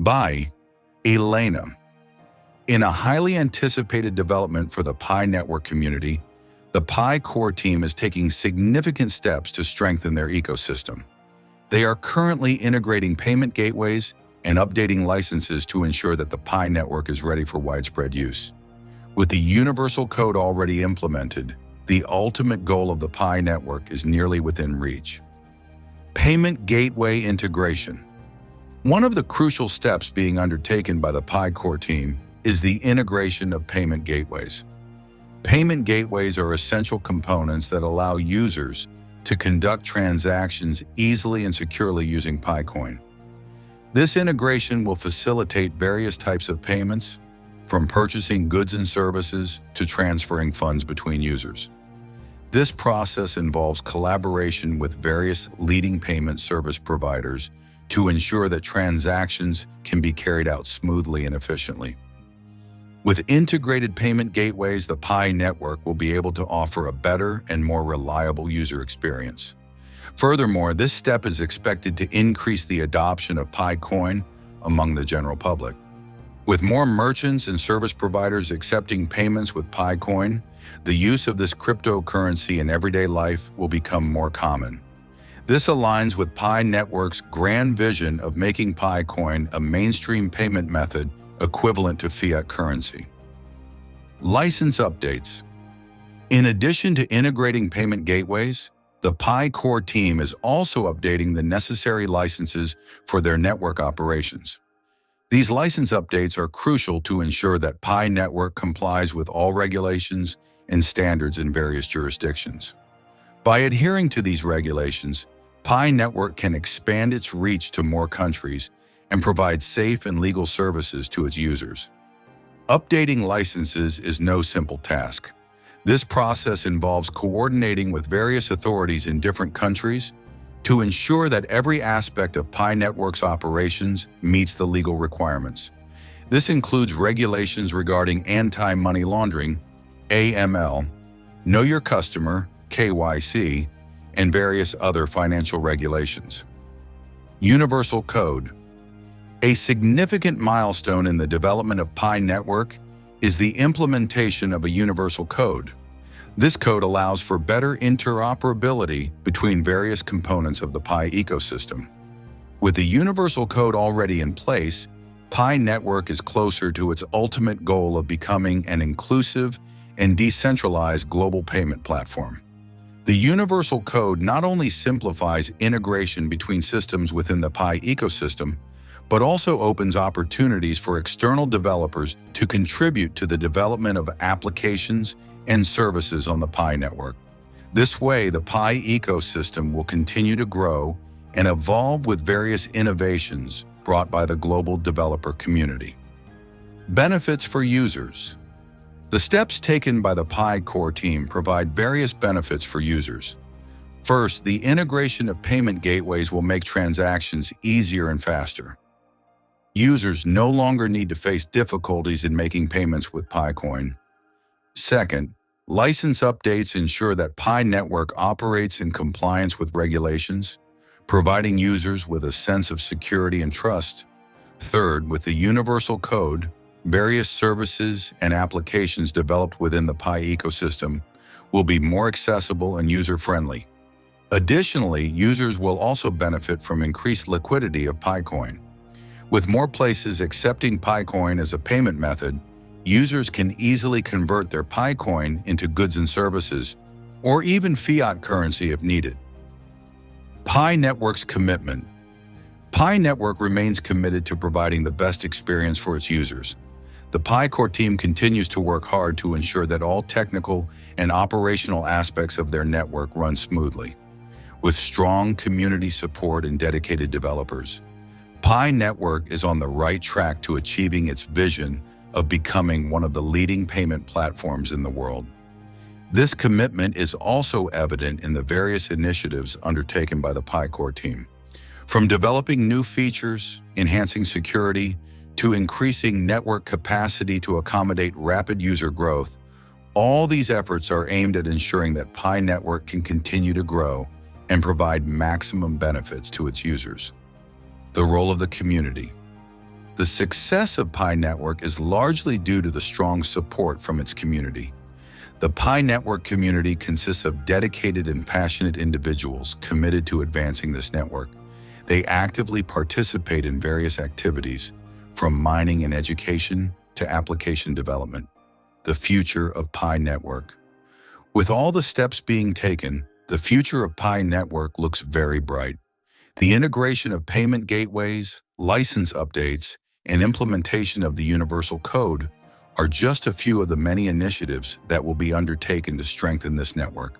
By Elena. In a highly anticipated development for the PiNetwork community, the Pi core team is taking significant steps to strengthen their ecosystem. They are currently integrating payment gateways and updating licenses to ensure that the PiNetwork is ready for widespread use. With the universal code already implemented, the ultimate goal of the PiNetwork is nearly within reach. Payment gateway integration. One of the crucial steps being undertaken by the Pi core team is the integration of payment gateways. Payment gateways are essential components that allow users to conduct transactions easily and securely using PiCoin. This integration will facilitate various types of payments, from purchasing goods and services to transferring funds between users. This process involves collaboration with various leading payment service providers to ensure that transactions can be carried out smoothly and efficiently. With integrated payment gateways, the PiNetwork will be able to offer a better and more reliable user experience. Furthermore, this step is expected to increase the adoption of PiCoin among the general public. With more merchants and service providers accepting payments with PiCoin, the use of this cryptocurrency in everyday life will become more common. This aligns with PiNetwork's grand vision of making PiCoin a mainstream payment method equivalent to fiat currency. License updates. In addition to integrating payment gateways, the Pi core team is also updating the necessary licenses for their network operations. These license updates are crucial to ensure that PiNetwork complies with all regulations and standards in various jurisdictions. By adhering to these regulations, PiNetwork can expand its reach to more countries and provide safe and legal services to its users. Updating licenses is no simple task. This process involves coordinating with various authorities in different countries to ensure that every aspect of PiNetwork's operations meets the legal requirements. This includes regulations regarding anti-money laundering, AML, Know Your Customer, KYC, and various other financial regulations. Universal Code. A significant milestone in the development of PiNetwork is the implementation of a universal code. This code allows for better interoperability between various components of the Pi ecosystem. With the universal code already in place, PiNetwork is closer to its ultimate goal of becoming an inclusive and decentralized global payment platform. The universal code not only simplifies integration between systems within the Pi ecosystem, but also opens opportunities for external developers to contribute to the development of applications and services on the PiNetwork. This way, the Pi ecosystem will continue to grow and evolve with various innovations brought by the global developer community. Benefits for users. The steps taken by the Pi core team provide various benefits for users. First, the integration of payment gateways will make transactions easier and faster. Users no longer need to face difficulties in making payments with PiCoin. Second, license updates ensure that PiNetwork operates in compliance with regulations, providing users with a sense of security and trust. Third, with the universal code, various services and applications developed within the Pi ecosystem will be more accessible and user-friendly. Additionally, users will also benefit from increased liquidity of PiCoin. With more places accepting PiCoin as a payment method, users can easily convert their PiCoin into goods and services, or even fiat currency if needed. PiNetwork's commitment. PiNetwork remains committed to providing the best experience for its users. The Pi core team continues to work hard to ensure that all technical and operational aspects of their network run smoothly. With strong community support and dedicated developers, PiNetwork is on the right track to achieving its vision of becoming one of the leading payment platforms in the world. This commitment is also evident in the various initiatives undertaken by the Pi core team. From developing new features, enhancing security, to increasing network capacity to accommodate rapid user growth, all these efforts are aimed at ensuring that PiNetwork can continue to grow and provide maximum benefits to its users. The role of the community. The success of PiNetwork is largely due to the strong support from its community. The PiNetwork community consists of dedicated and passionate individuals committed to advancing this network. They actively participate in various activities, from mining and education to application development. The future of PiNetwork. With all the steps being taken, the future of PiNetwork looks very bright. The integration of payment gateways, license updates, and implementation of the Universal Code are just a few of the many initiatives that will be undertaken to strengthen this network.